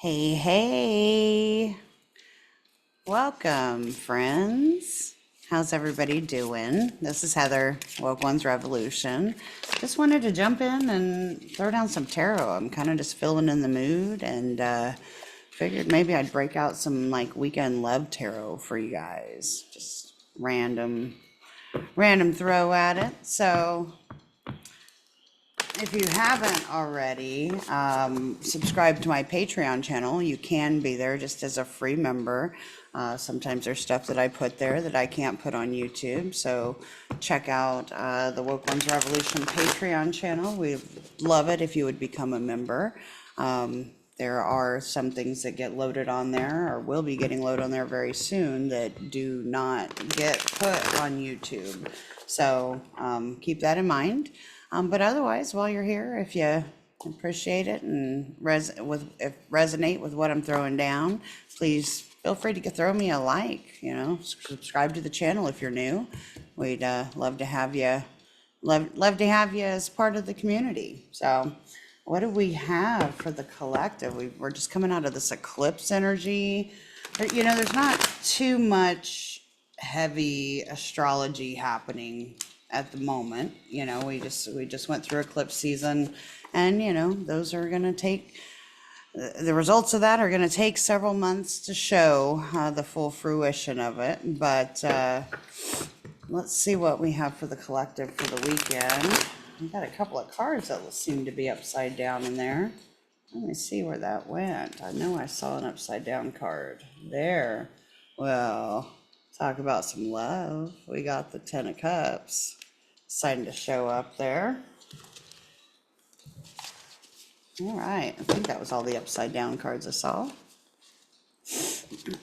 Hey, hey, welcome, friends. How's everybody doing? This is Heather, Woke.Ones.Revolution. Just wanted to jump in and throw down some tarot. I'm kind of just feeling in the mood and figured maybe I'd break out some like weekend love tarot for you guys. Just random throw at it. So if you haven't already, subscribe to my Patreon channel. You can be there just as a free member. Sometimes there's stuff that I put there that I can't put on YouTube. So check out the Woke.Ones.Revolution Patreon channel. We'd love it if you would become a member. There are some things that get loaded on there or will be getting loaded on there very soon that do not get put on YouTube. So keep that in mind. But otherwise, while you're here, if you appreciate it and resonate with what I'm throwing down, please feel free to throw me a like. Subscribe to the channel if you're new. We'd love to have you. Love to have you as part of the community. So, what do we have for the collective? We're just coming out of this eclipse energy. There's not too much heavy astrology happening at the moment. We just went through eclipse season, and those are going to take the results of that are going to take several months to show the full fruition of it. But let's see what we have for the collective for the weekend. We've got a couple of cards that seem to be upside down in there. Let me see where that went. I know I saw an upside down card there. Well, talk about some love. We got the 10 of Cups deciding to show up there. All right, I think that was all the upside down cards I saw.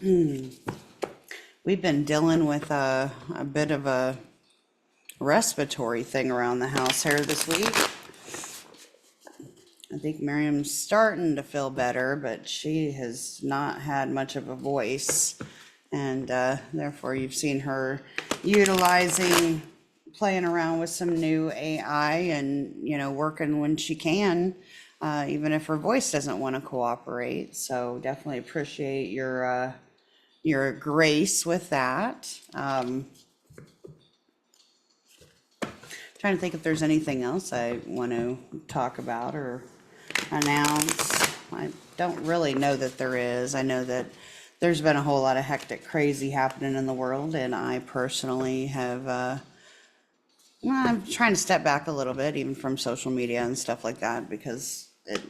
We've been dealing with a bit of a respiratory thing around the house here this week. I think Miriam's starting to feel better, but she has not had much of a voice, and therefore you've seen her playing around with some new AI and working when she can, even if her voice doesn't want to cooperate. So definitely appreciate your grace with that. Trying to think if there's anything else I want to talk about or announce. I don't really know that there is. I know that there's been a whole lot of hectic crazy happening in the world, and I personally have I'm trying to step back a little bit even from social media and stuff like that, because it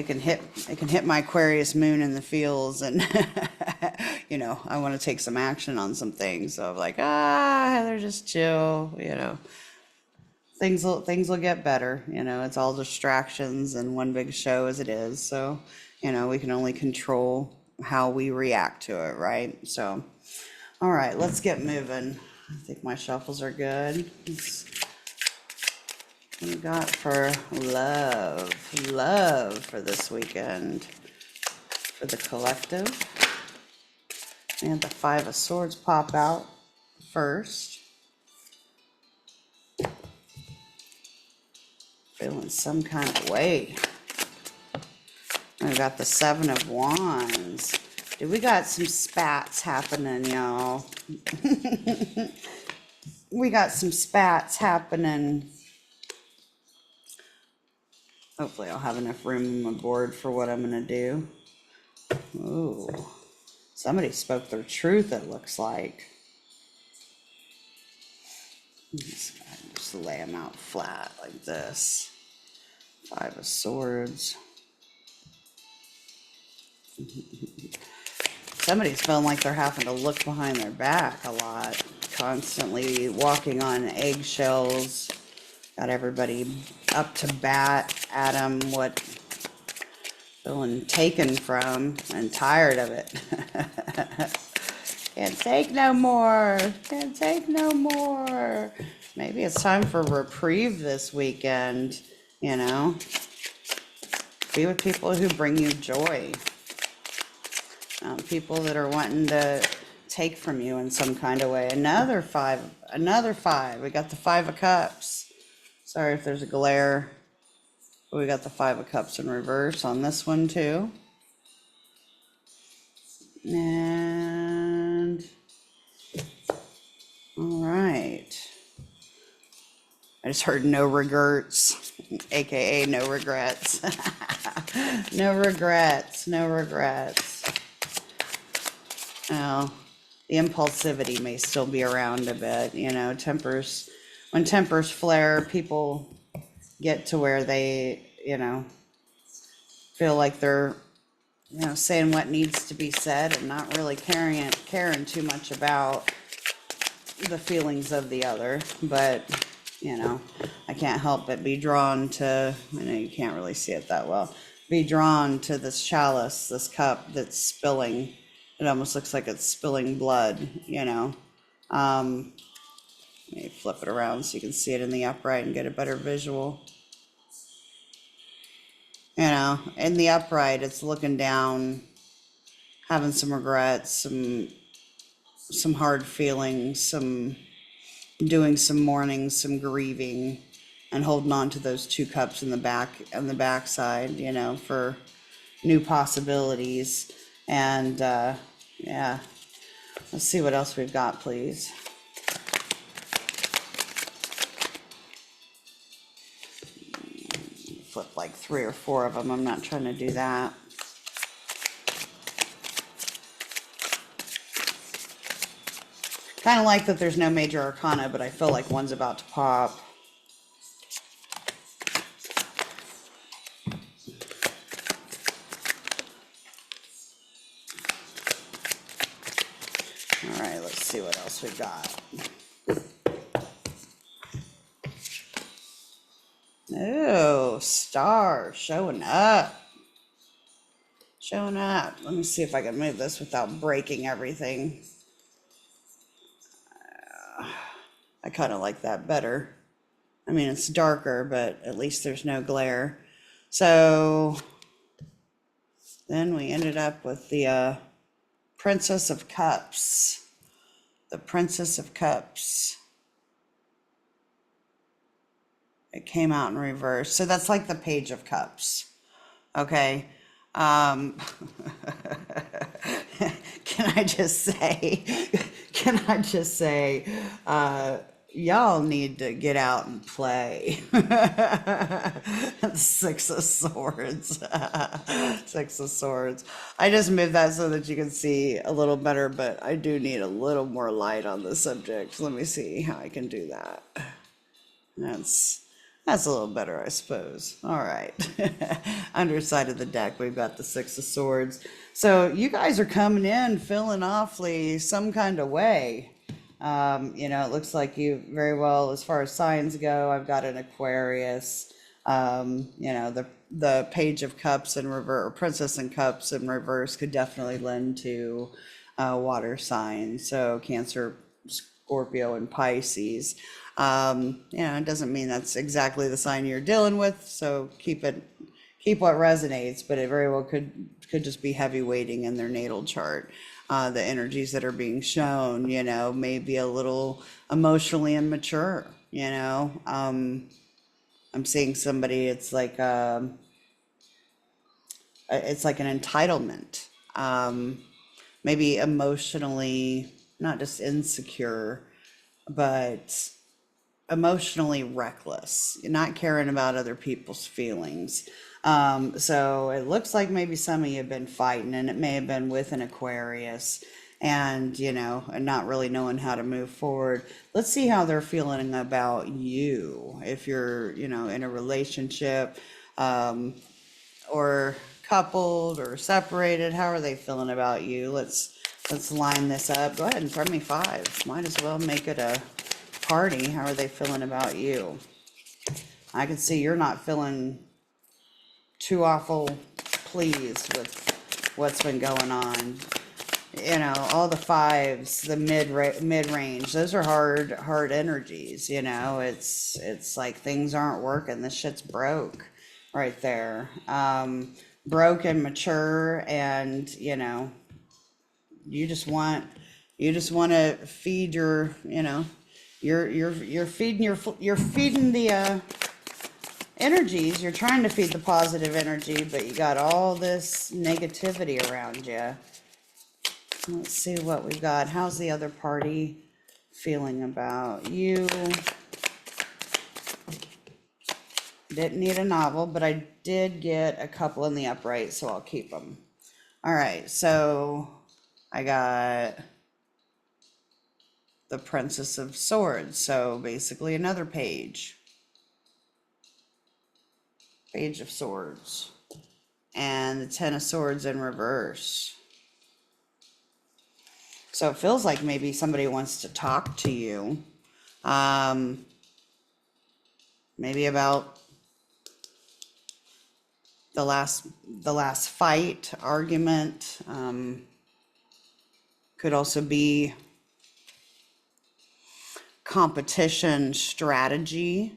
can hit my Aquarius moon in the feels, and I want to take some action on some things. So I'm like, Heather, just chill. Things will get better. It's all distractions and one big show as it is. So we can only control how we react to it, right? So all right, let's get moving. I think my shuffles are good. What we got for love for this weekend for the collective? And the 5 of Swords pop out first. Feeling some kind of way. We got the 7 of Wands. Dude, we got some spats happening, y'all. We got some spats happening. Hopefully I'll have enough room on my board for what I'm gonna do. Ooh, somebody spoke their truth, it looks like. Just lay them out flat like this. 5 of Swords. Somebody's feeling like they're having to look behind their back a lot, constantly walking on eggshells. Got everybody up to bat at them, feeling taken from and tired of it. Can't take no more. Can't take no more. Maybe it's time for reprieve this weekend, Be with people who bring you joy. People that are wanting to take from you in some kind of way. Another five. We got the 5 of Cups. Sorry if there's a glare. We got the Five of Cups in reverse on this one too. And all right. I just heard no regrets, aka no regrets. No regrets, no regrets. Now, the impulsivity may still be around a bit, you know, when tempers flare, people get to where they, you know, feel like they're, you know, saying what needs to be said and not really caring too much about the feelings of the other. But, you know, I can't help but be drawn to, I know you can't really see it that well, be drawn to this chalice, this cup that's spilling. It almost looks like it's spilling blood, you know. Let me flip it around so you can see it in the upright and get a better visual. You know, in the upright, it's looking down, having some regrets, some hard feelings, doing some mourning, some grieving, and holding on to those two cups in the back, on the back side, you know, for new possibilities. And yeah, let's see what else we've got, please. Flip like 3 or 4 of them. I'm not trying to do that. Kind of like that there's no major arcana, but I feel like one's about to pop. All right, let's see what else we got. Oh, star showing up. Showing up. Let me see if I can move this without breaking everything. I kind of like that better. I mean, it's darker, but at least there's no glare. So then we ended up with the Princess of Cups. The Princess of Cups. It came out in reverse. So that's like the Page of Cups. Okay. Can I just say, y'all need to get out and play. Six of Swords. Six of Swords. I just moved that so that you can see a little better, but I do need a little more light on the subject. Let me see how I can do that. That's a little better, I suppose. All right. Underside of the deck, we've got the Six of Swords. So you guys are coming in feeling awfully some kind of way. You know, it looks like you very well, as far as signs go, I've got an Aquarius. You know, the Page of Cups in reverse, or Princess in Cups in reverse could definitely lend to water signs. So Cancer, Scorpio, and Pisces. You know, it doesn't mean that's exactly the sign you're dealing with, so keep what resonates, but it very well could just be heavy weighting in their natal chart. The energies that are being shown, you know, may be a little emotionally immature, you know. I'm seeing somebody, it's like an entitlement, maybe emotionally, not just insecure, but emotionally reckless, not caring about other people's feelings. So it looks like maybe some of you have been fighting, and it may have been with an Aquarius, and, you know, and not really knowing how to move forward. Let's see how they're feeling about you. If you're, you know, in a relationship, or coupled or separated, how are they feeling about you? Let's line this up. Go ahead and throw me fives. Might as well make it a party. How are they feeling about you? I can see you're not feeling too awful pleased with what's been going on. You know, all the fives, the mid range, those are hard energies. You know, it's like things aren't working. This shit's broke right there. Broke and mature, and, you know, you just want to feed your, you know, you're feeding the energies. You're trying to feed the positive energy, but you got all this negativity around you. Let's see what we got. How's the other party feeling about you? Didn't need a novel, but I did get a couple in the upright, so I'll keep them. All right, so I got the Princess of Swords, so basically another page. Page of Swords. And the Ten of Swords in reverse. So it feels like maybe somebody wants to talk to you. Maybe about the last fight, argument. Could also be competition strategy.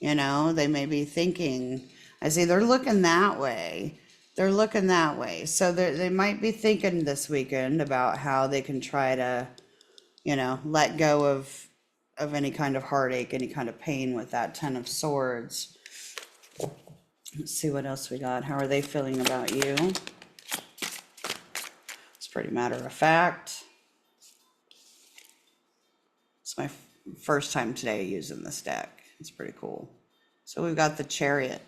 You know, they may be thinking, I see they're looking that way. They're looking that way. So they might be thinking this weekend about how they can try to, you know, let go of any kind of heartache, any kind of pain with that Ten of Swords. Let's see what else we got. How are they feeling about you? It's pretty matter of fact. It's my first time today using this deck. It's pretty cool. So we've got the Chariot.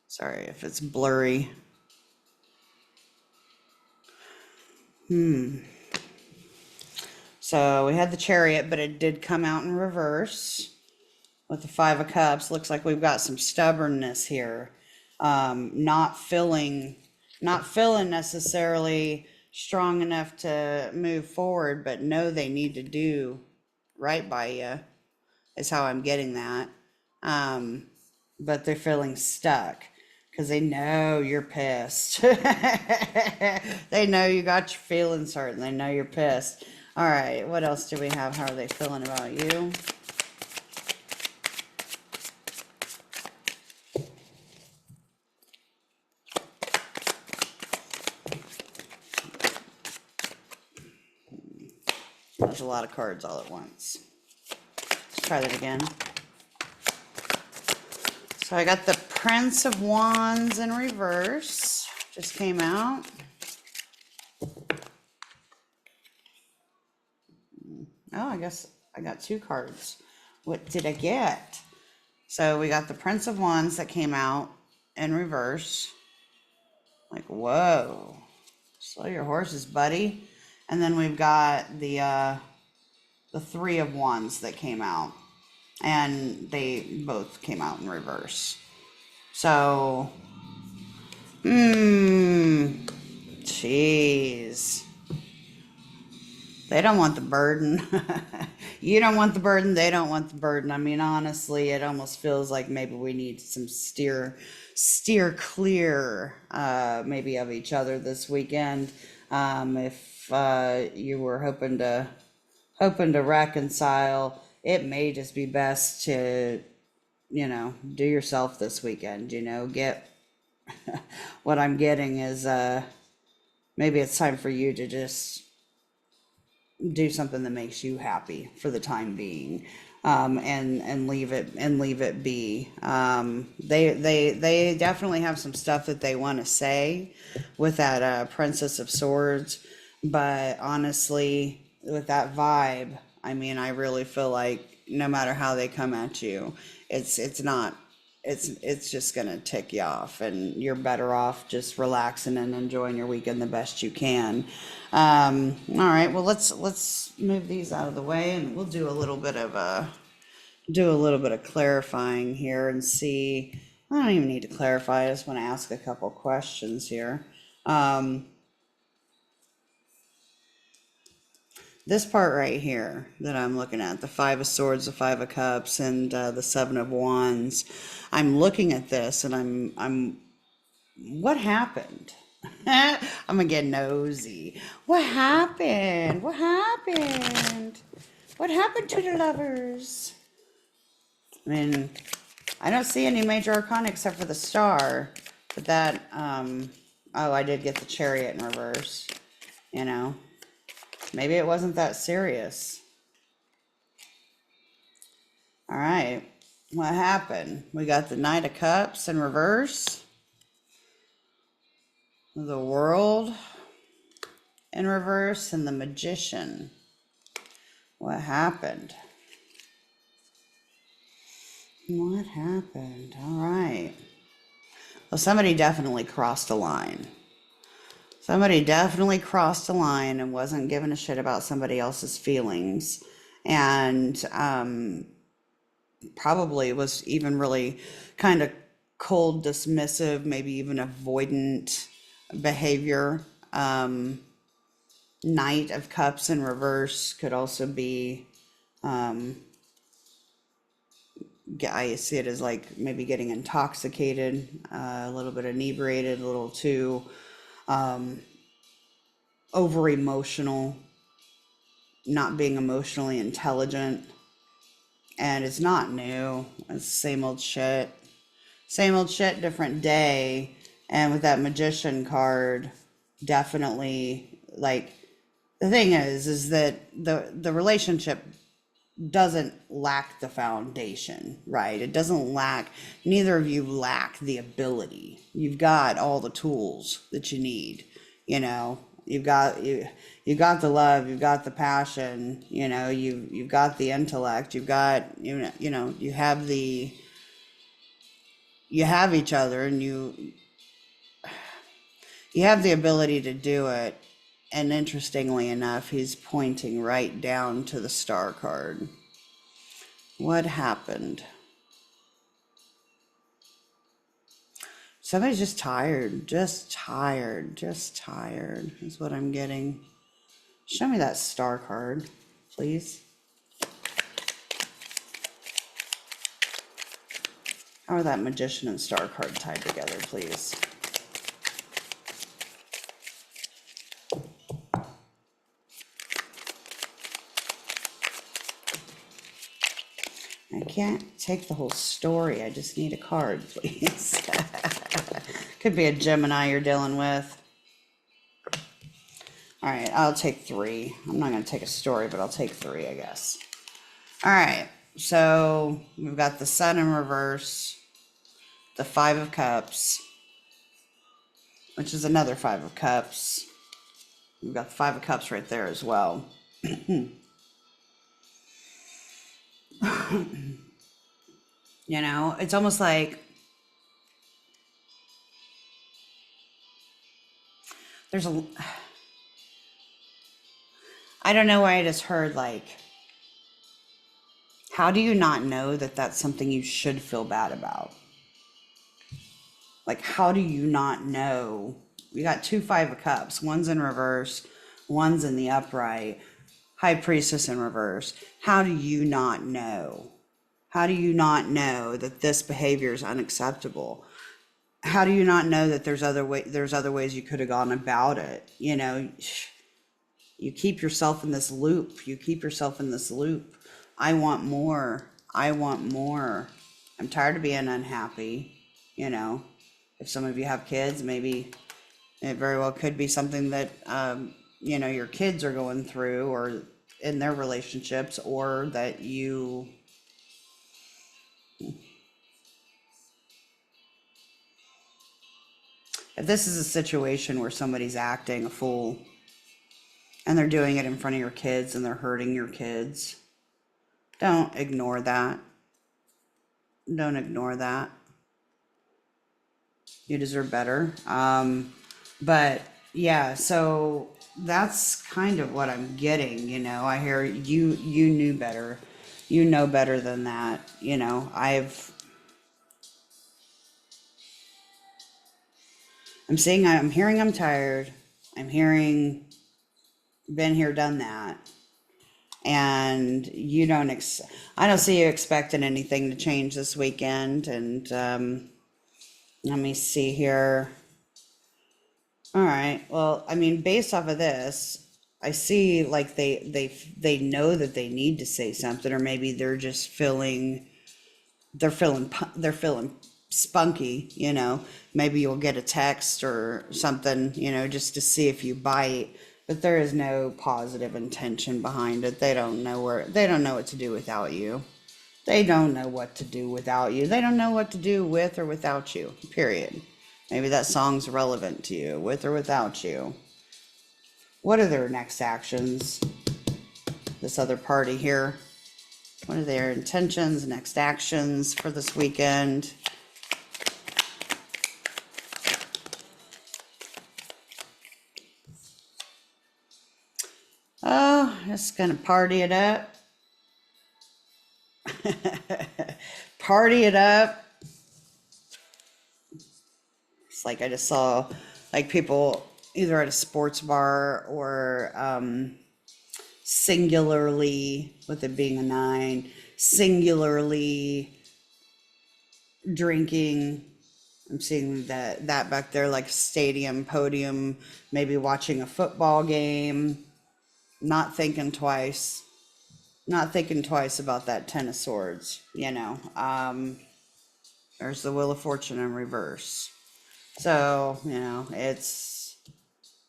Sorry if it's blurry. So we had the Chariot, but it did come out in reverse with the Five of Cups. Looks like we've got some stubbornness here. Not feeling necessarily strong enough to move forward, but know they need to do right by you, is how I'm getting that. But they're feeling stuck because they know you're pissed. They know you got your feelings hurt and they know you're pissed. All right, what else do we have? How are they feeling about you? There's a lot of cards all at once. Let's try that again. So I got the Prince of Wands in reverse. Just came out. Oh, I guess I got two cards. What did I get? So we got the Prince of Wands that came out in reverse. Like, whoa. Slow your horses, buddy. And then we've got the Three of Wands that came out. And they both came out in reverse. So, jeez. They don't want the burden. You don't want the burden. They don't want the burden. I mean, honestly, it almost feels like maybe we need some steer clear, maybe of each other this weekend. If you were hoping to reconcile, it may just be best to, you know, do yourself this weekend. You know, get what I'm getting is maybe it's time for you to just do something that makes you happy for the time being, and leave it be. They definitely have some stuff that they want to say with that Princess of Swords, but honestly, with that vibe, I mean, I really feel like no matter how they come at you, it's just gonna tick you off, and you're better off just relaxing and enjoying your weekend the best you can. All right, well, let's move these out of the way, and we'll do a little bit of clarifying here and see. I don't even need to clarify. I just want to ask a couple questions here. This part right here that I'm looking at, the Five of Swords, the Five of Cups, and the Seven of Wands, I'm looking at this and I'm what happened? I'm gonna get nosy. What happened? What happened? What happened to the lovers? I mean, I don't see any major arcana except for the Star, but that, oh, I did get the Chariot in reverse, you know. Maybe it wasn't that serious. All right. What happened? We got the Knight of Cups in reverse, the World in reverse, and the Magician. What happened? What happened? All right. Well, somebody definitely crossed a line. Somebody definitely crossed a line and wasn't giving a shit about somebody else's feelings. And probably was even really kind of cold, dismissive, maybe even avoidant behavior. Knight of Cups in reverse could also be, I see it as like maybe getting intoxicated, a little bit inebriated, a little too over emotional, not being emotionally intelligent. And it's not new. It's the same old shit. Same old shit, different day. And with that Magician card, definitely, like, the thing is that the relationship doesn't lack the foundation, right? It doesn't lack, neither of you lack the ability. You've got all the tools that you need, you know. You've got you got the love, you've got the passion, you know, you've got the intellect, you've got, you know, you have each other, and you have the ability to do it. And interestingly enough, he's pointing right down to the Star card. What happened? Somebody's just tired, just tired is what I'm getting. Show me that Star card, please. How are that Magician and Star card tied together, please? I can't take the whole story. I just need a card, please. Could be a Gemini you're dealing with. All right, I'll take 3. I'm not going to take a story, but I'll take 3, I guess. All right, so we've got the Sun in reverse, the 5 of Cups, which is another 5 of Cups. We've got the 5 of Cups right there as well. You know, it's almost like there's a, I don't know why I just heard, like, how do you not know that that's something you should feel bad about? Like, how do you not know? We got 2 5 of Cups. One's in reverse, one's in the upright. High Priestess in reverse. How do you not know? How do you not know that this behavior is unacceptable? How do you not know that there's other ways you could have gone about it? You know, you keep yourself in this loop. I want more. I'm tired of being unhappy. You know, if some of you have kids, maybe it very well could be something that, you know, your kids are going through, or in their relationships, or that you, if this is a situation where somebody's acting a fool and they're doing it in front of your kids and they're hurting your kids, don't ignore that. You deserve better. But yeah, so that's kind of what I'm getting, you know. I hear you knew better. You know better than that, you know. I'm hearing I'm tired. I'm hearing been here, done that. And I don't see you expecting anything to change this weekend. And let me see here. All right. Well, I mean, based off of this, I see like they know that they need to say something, or maybe they're just they're feeling spunky, you know. Maybe you'll get a text or something, you know, just to see if you bite. But there is no positive intention behind it. They don't know what to do without you. They don't know what to do without you. They don't know what to do with or without you, period. Maybe that song's relevant to you, with or without you. What are their next actions? This other party here. What are their intentions, next actions for this weekend? Oh, just gonna party it up. Party it up. It's like I just saw like people either at a sports bar or singularly, with it being a 9, singularly drinking. I'm seeing that back there, like stadium podium, maybe watching a football game, not thinking twice, about that 10 of Swords, there's the Wheel of Fortune in reverse. So, it's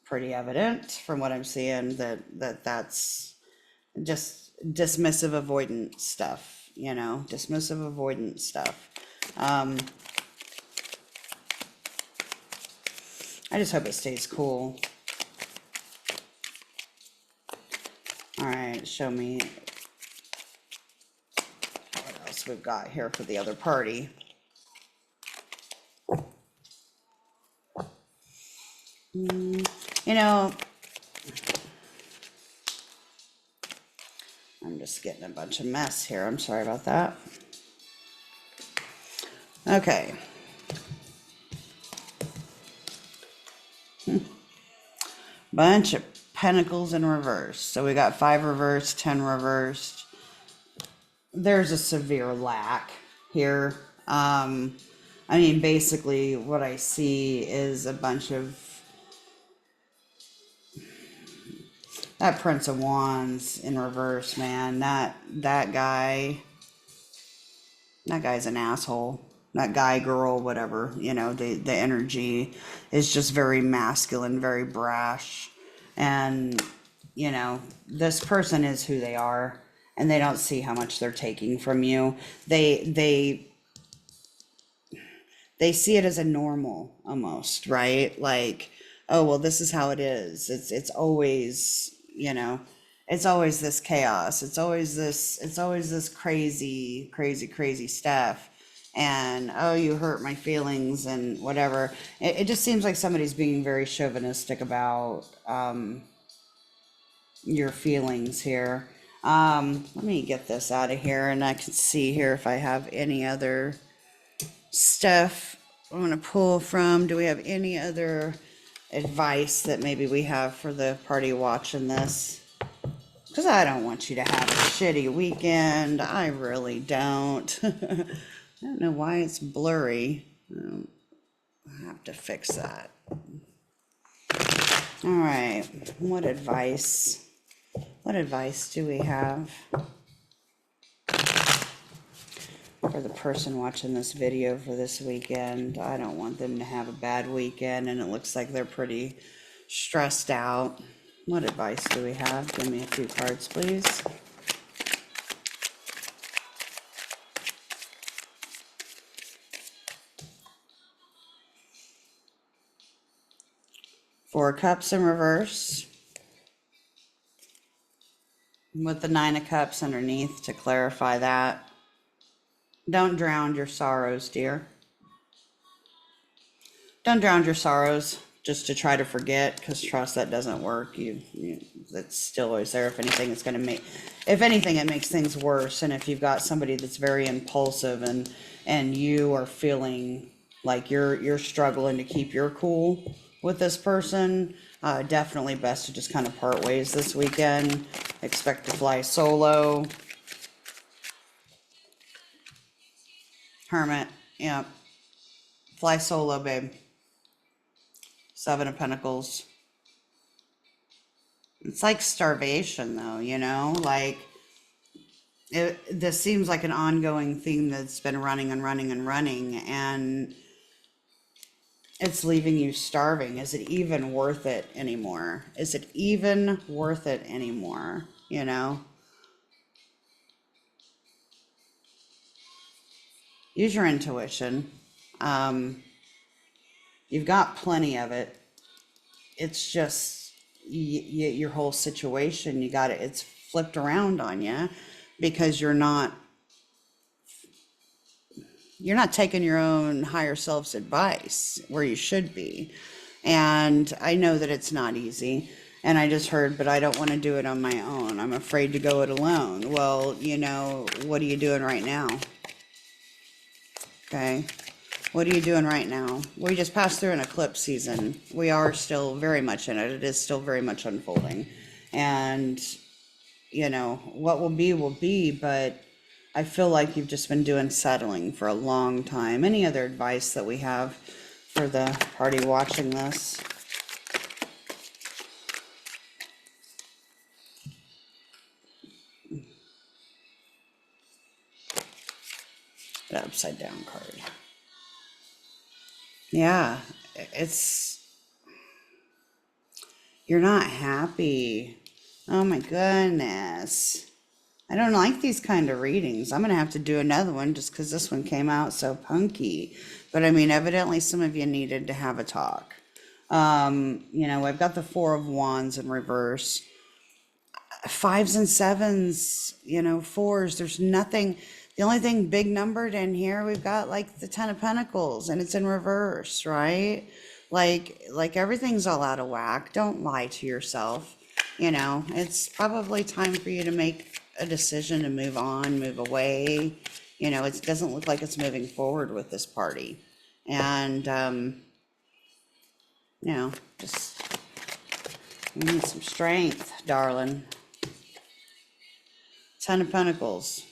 pretty evident from what I'm seeing that's just dismissive avoidant stuff, dismissive avoidant stuff. I just hope it stays cool. All right, show me what else we've got here for the other party. I'm just getting a bunch of mess here. I'm sorry about that. Okay. Bunch of Pentacles in reverse. So we got 5 reversed, 10 reversed. There's a severe lack here. Basically what I see is a bunch of that Prince of Wands in reverse, man. That guy's an asshole. That guy, girl, whatever, the energy is just very masculine, very brash. And, this person is who they are, and they don't see how much they're taking from you. They see it as a normal almost, right? Like, oh, well, this is how it is. It's always, it's always this chaos. It's always this crazy stuff. And, oh, you hurt my feelings and whatever. It just seems like somebody's being very chauvinistic about your feelings here. Let me get this out of here, and I can see here if I have any other stuff I want to pull from. Do we have any other advice that maybe we have for the party watching this? Because I don't want you to have a shitty weekend. I really don't. I don't know why it's blurry. I have to fix that. All right. What advice do we have for the person watching this video for this weekend? I don't want them to have a bad weekend, and it looks like they're pretty stressed out. What advice do we have? Give me a few cards, please. Four Cups in reverse, with the 9 of Cups underneath to clarify that. Don't drown your sorrows, dear. Don't drown your sorrows just to try to forget, because trust, that doesn't work. That's still always there. If anything, it makes things worse. And if you've got somebody that's very impulsive and you are feeling like you're struggling to keep your cool with this person, definitely best to just kind of part ways this weekend. Expect to fly solo. Hermit, yeah. Fly solo, babe. 7 of Pentacles. It's like starvation, though, like this seems like an ongoing theme that's been running and running and running, and it's leaving you starving. Is it even worth it anymore? Is it even worth it anymore? use your intuition. Um, you've got plenty of it. It's just your whole situation. You got it. It's flipped around on you because you're not taking your own higher self's advice where you should be. And I know that it's not easy. And I just heard, but I don't want to do it on my own. I'm afraid to go it alone. Well, what are you doing right now? Okay. What are you doing right now? We just passed through an eclipse season. We are still very much in it. It is still very much unfolding. And, what will be, but I feel like you've just been doing settling for a long time. Any other advice that we have for the party watching this? The upside down card. Yeah, you're not happy. Oh my goodness. I don't like these kind of readings. I'm going to have to do another one just because this one came out so punky. But I mean, evidently some of you needed to have a talk. I've got the Four of Wands in reverse. Fives and sevens, fours. There's nothing. The only thing big numbered in here, we've got like the Ten of Pentacles and it's in reverse, right? Like everything's all out of whack. Don't lie to yourself. It's probably time for you to make a decision to move on, move away. It doesn't look like it's moving forward with this party. And, just you need some strength, darling. Ten of Pentacles.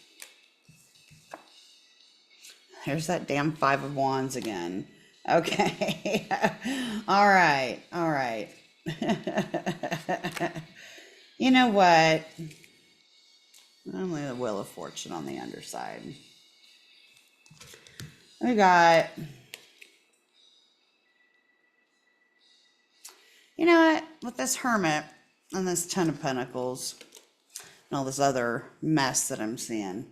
There's that damn Five of Wands again. Okay. All right. You know what? Only the Wheel of Fortune on the underside. We got, with this Hermit and this Ten of Pentacles and all this other mess that I'm seeing.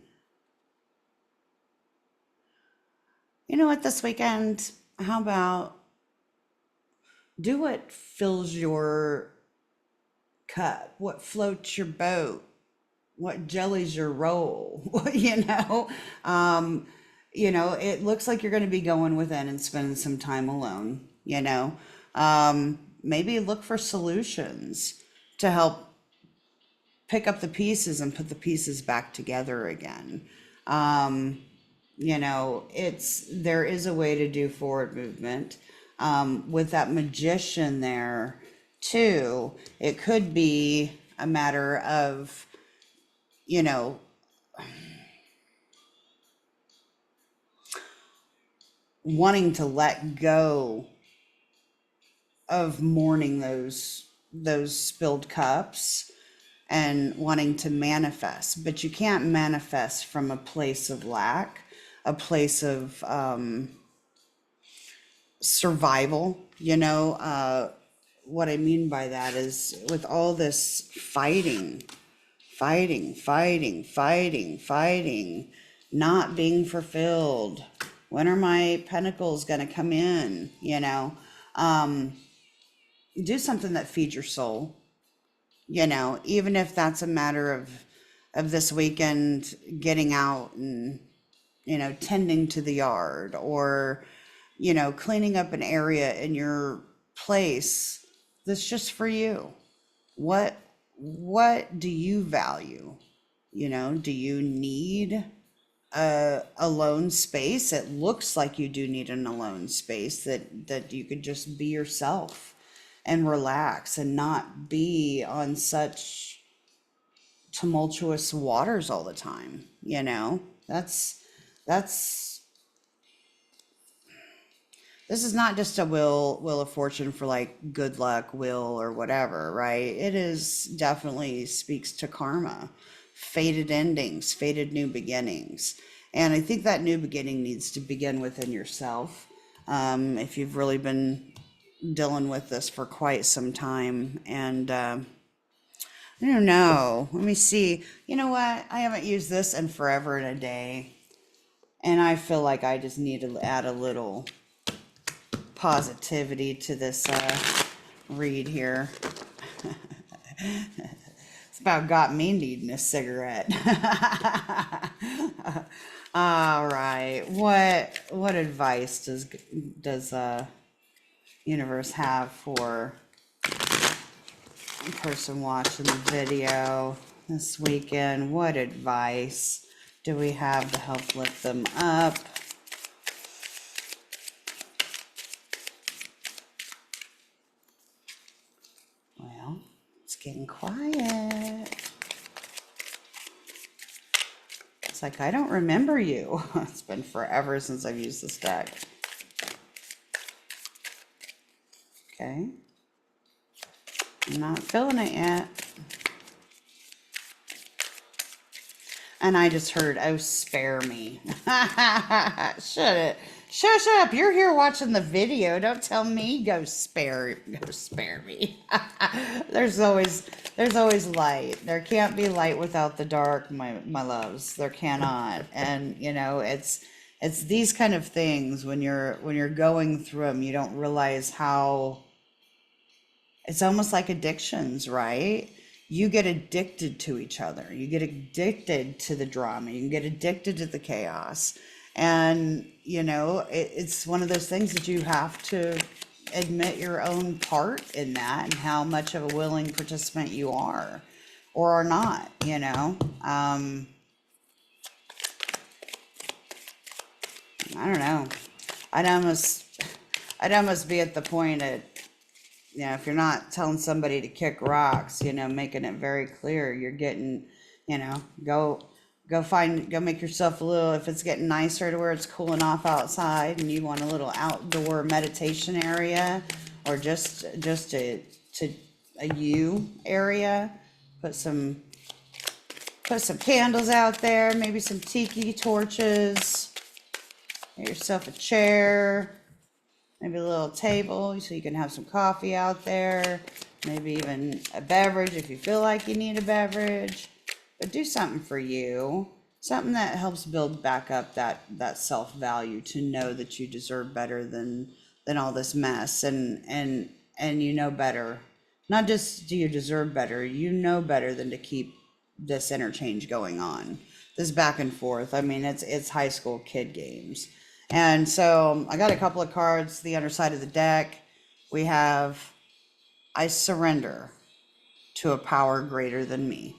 You know what, this weekend, how about do what fills your cup, what floats your boat, what jellies your roll, it looks like you're going to be going within and spending some time alone, maybe look for solutions to help pick up the pieces and put the pieces back together again. There is a way to do forward movement. With that Magician there too, it could be a matter of, wanting to let go of mourning those spilled cups and wanting to manifest, but you can't manifest from a place of lack, a place of survival. What I mean by that is with all this fighting, not being fulfilled. When are my pentacles going to come in? Do something that feeds your soul. Even if that's a matter of this weekend getting out and, tending to the yard or, cleaning up an area in your place that's just for you. What do you value? Do you need a alone space? It looks like you do need an alone space that you could just be yourself and relax and not be on such tumultuous waters all the time. That's this is not just a wheel of fortune for like good luck, will, or whatever, right? It is definitely speaks to karma, fated endings, fated new beginnings. And I think that new beginning needs to begin within yourself. If you've really been dealing with this for quite some time, and I don't know, let me see. You know what? I haven't used this in forever and a day. And I feel like I just need to add a little positivity to this read here. It's about got me needing a cigarette. All right. What advice does universe have for the person watching the video this weekend? What advice do we have to help lift them up? Well, it's getting quiet. It's like, I don't remember you. It's been forever since I've used this deck. Okay. I'm not feeling it yet. And I just heard, oh, spare me. Shush up. You're here watching the video. Don't tell me go spare me. There's always light. There can't be light without the dark, my loves. There cannot. And you know, it's these kind of things when you're going through them, you don't realize how it's almost like addictions, right? You get addicted to each other. You get addicted to the drama. You can get addicted to the chaos. And, you know, it's one of those things that you have to admit your own part in that and how much of a willing participant you are or are not, you know. I don't know. I'd almost be at the point at, you know, if you're not telling somebody to kick rocks, you know, making it very clear you're getting, you know, go make yourself a little, if it's getting nicer to where it's cooling off outside and you want a little outdoor meditation area or just a you area, put some candles out there, maybe some tiki torches, get yourself a chair, maybe a little table so you can have some coffee out there, maybe even a beverage if you feel like you need a beverage. But do something for you, something that helps build back up that self-value, to know that you deserve better than all this mess, and you know better. Not just do you deserve better, you know better than to keep this interchange going on, this back and forth. I mean, it's high school kid games. And so I got a couple of cards, the underside of the deck. We have, I surrender to a power greater than me.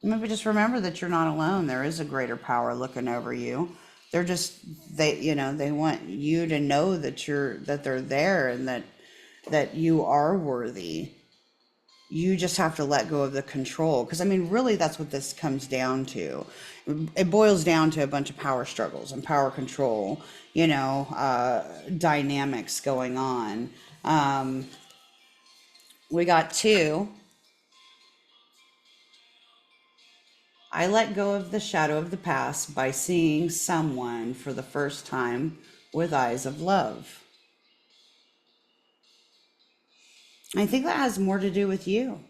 Maybe just remember that you're not alone. There is a greater power looking over you. They want you to know that they're there and that you are worthy. You just have to let go of the control. Because, I mean, really, that's what this comes down to. It boils down to a bunch of power struggles and power control, you know, dynamics going on. We got 2. I let go of the shadow of the past by seeing someone for the first time with eyes of love. I think that has more to do with you.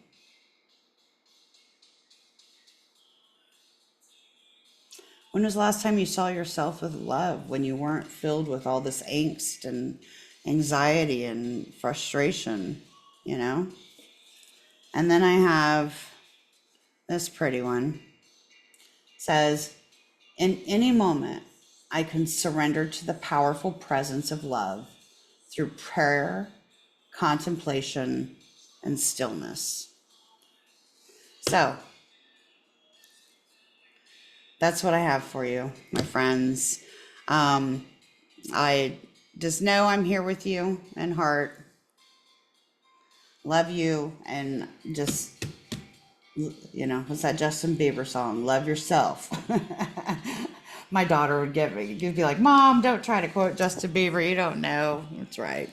When was the last time you saw yourself with love, when you weren't filled with all this angst and anxiety and frustration, you know? And then I have this pretty one. It says, in any moment, I can surrender to the powerful presence of love through prayer, contemplation, and stillness. So, that's what I have for you, my friends. I just know I'm here with you in heart. Love you, and just, you know, what's that Justin Bieber song? Love yourself. My daughter would you'd be like, Mom, don't try to quote Justin Bieber. You don't know. That's right.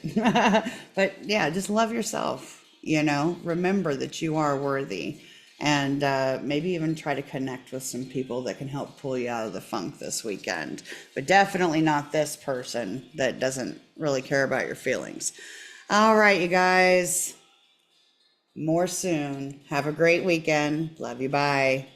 But yeah, just love yourself, you know, remember that you are worthy. And maybe even try to connect with some people that can help pull you out of the funk this weekend. But definitely not this person that doesn't really care about your feelings. All right, you guys. More soon. Have a great weekend. Love you. Bye.